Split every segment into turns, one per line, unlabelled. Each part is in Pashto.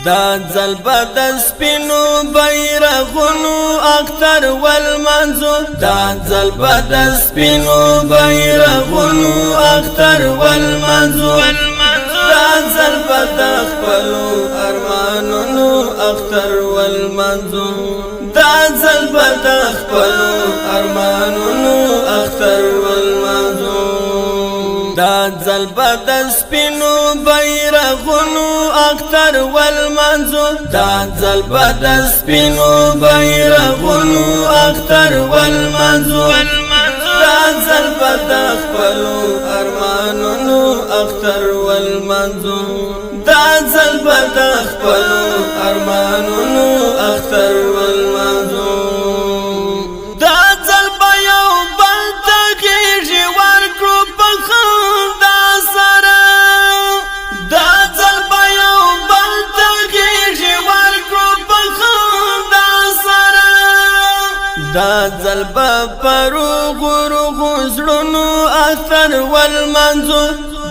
دا ځلبه د سپینو بیرغونو اختر والمنځو دا ځلبه د سپینو بیرغونو اختر والمنځو دا ځلبه د خپلو ارمانونو اختر والمنځو دا ځلبه د خپلو ارمانونو اختر والمنځو دا ځلبه د سپینو بیرغونو اختر والمنځو دا ځلبه د سپینو بیرغونو اختر والمنځو دا ځلبه د خپلو ارمانونو اختر والمنځو دا ځلبه د خپلو ارمانونو اختر والمنځو دا ځلبه یو بل ته غېږې ورکړو په خندا سره دا ځلبه یو بل ته غېږې ورکړو په خندا سره دا ځلبه په روغو روغو زړونو اختر والمنځو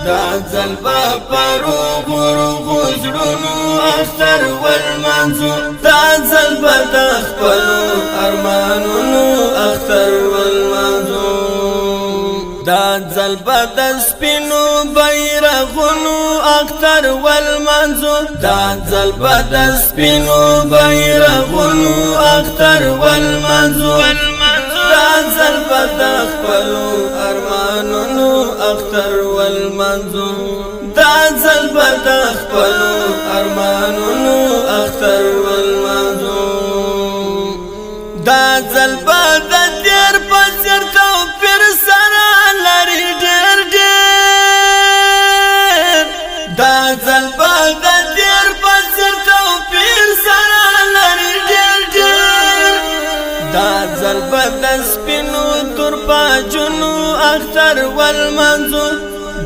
دا ځلبه په روغو روغو زړونو اختر والمنځو دا ځلبه د خپلو ارمانونو اختر والمنځو دا ځلبه د سپینو بیرغونو اختر والمنځو دا ځلبه د سپینو بیرغونو اختر والمنځو دا ځلبه د خپلو ارمانونو اختر والمنځو دا ځلبه د خپلو ارمانونو اختر والمنځو دا ځلبه د تیر په څېر توپیر سره لري ډېر ډېر دا ځلبه د تیر په څېر توپیر سره لري ډېر ډېر دا ځلبه د سپینو تورپاجونو اختر والمنځو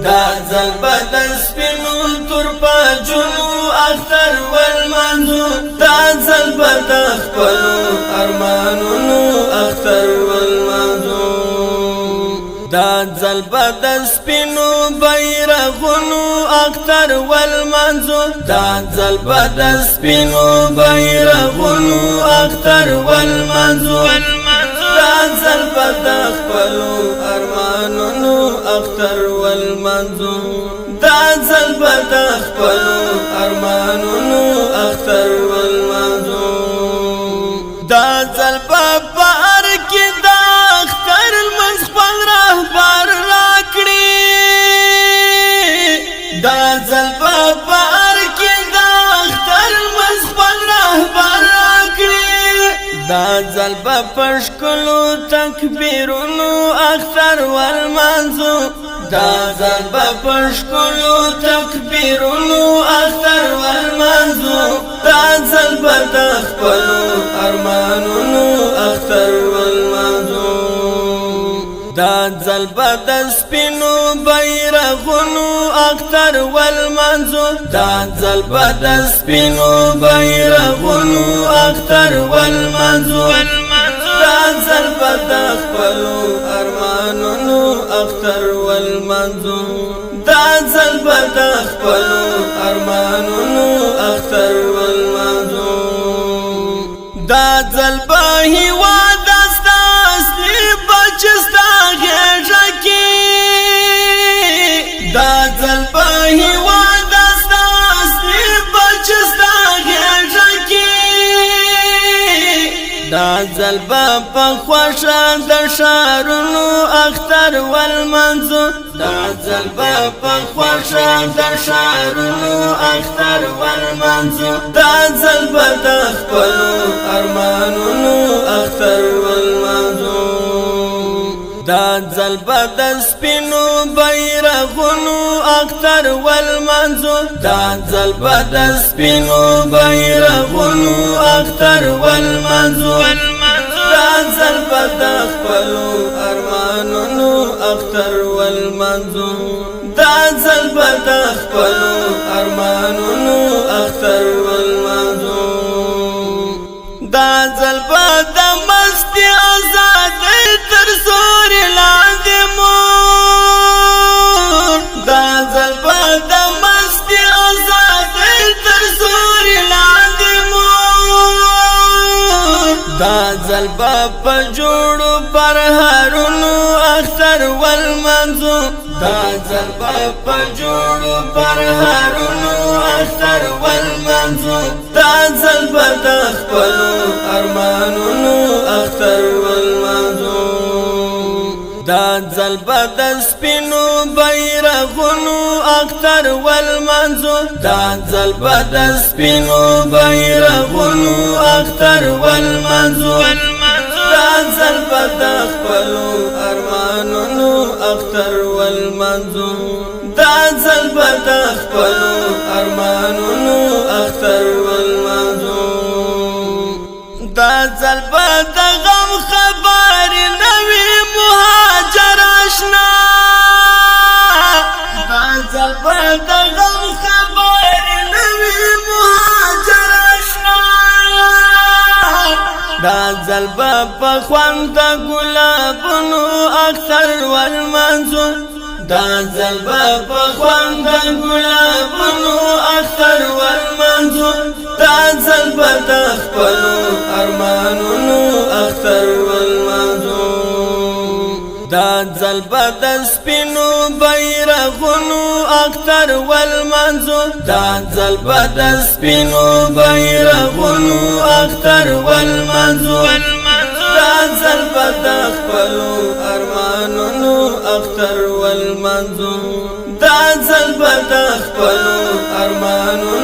دا ځلبه د سپینو تورپاجونو اختر والمنځو دا ځلبه د خپلو ارمانونو اختر والمنځو دا ځلبه د سپینو بیرغونو اختر والمنځو دا ځلبه د سپینو بیرغونو اختر والمنځو دا ځلبه د خپلو ارمانونو اختر والمنځو دا ځلبه د خپلو ارمانونو اختر والمنځو دا ځلبه په هر کې د اختر لمونځ خپل رهبر راکړي دا ځلبه په هر کې د اختر لمونځ خپل رهبر راکړي دا ځلبه په ښکلو تکبیرونو اختر والمنځو دا ځلبه په ښکلو تکبیرونو اختر والمنځو دا ځلبه د خپلو ارمانونو اختر والمنځو دا ځلبه د سپینو بیرغونو اختر والمنځو دا ځلبه د سپینو بیرغونو اختر والمنځو دا ځلبه د خپلو ارمانونو اختر والمنځو دا ځلبه د خپلو ارمانونو اختر والمنځو دا ځلبه هېواد ستا اصلي بچ ستا غېږه کې دا ځلبه هېواد ستا اصلي بچ ستا غېږه کې دا ځلبه په خوښه د ښارونو اختر والمنځو دا ځلبه په خوښه د ښارونو اختر والمنځو دا ځلبه د خپلو ارمانونو اختر والمنځو دا ځلبه د سپینو بیرغونو اختر والمنځو دا ځلبه د سپینو بیرغونو اختر والمنځو دا ځلبه د خپلو ارمانونو اختر والمنځو دا ځلبه د خپلو ارمانونو اختر والمنځو دا ځلبه د مستی آزادۍ تر سوري لاندې مور دا ځلبه د مستی آزادۍ تر سوري لاندې ځلبا په جوړو پر هارونو اختر والمنزو دا ځلبا په جوړو پر هارونو اختر والمنزو دا ځلبا د خپلو ارمانونو اختر والمنزو دا ځلبا د سپینو بیرغونو اختر والمنزو دا ځلبا د سپینو بیرغونو اختر والمنزو دا ځلبا د خپلو ارمانونو اختر والمنزو دا ځلبا د خپلو ارمانونو اختر والمنزو دا ځلبا د غم خبر نوی مهاجر اشنا دا ځلبا د غم خبر نوی مهاجر اشنا دا ځلبا په خوند ګلابونو اختر والمنزو دا ځلبا په خوند ګلابونو اختر والمنزو دا ځلبا د خپلو ارمانونو اختر والمنزو دا ځلبا د سپینو بیرغونو اختر والمنزو دا ځلبا د سپینو بیرغونو اختر والمنزو دا ځلبا د خپلو ارمانونو اختر والمنزو دا ځلبا د خپلو ارمانونو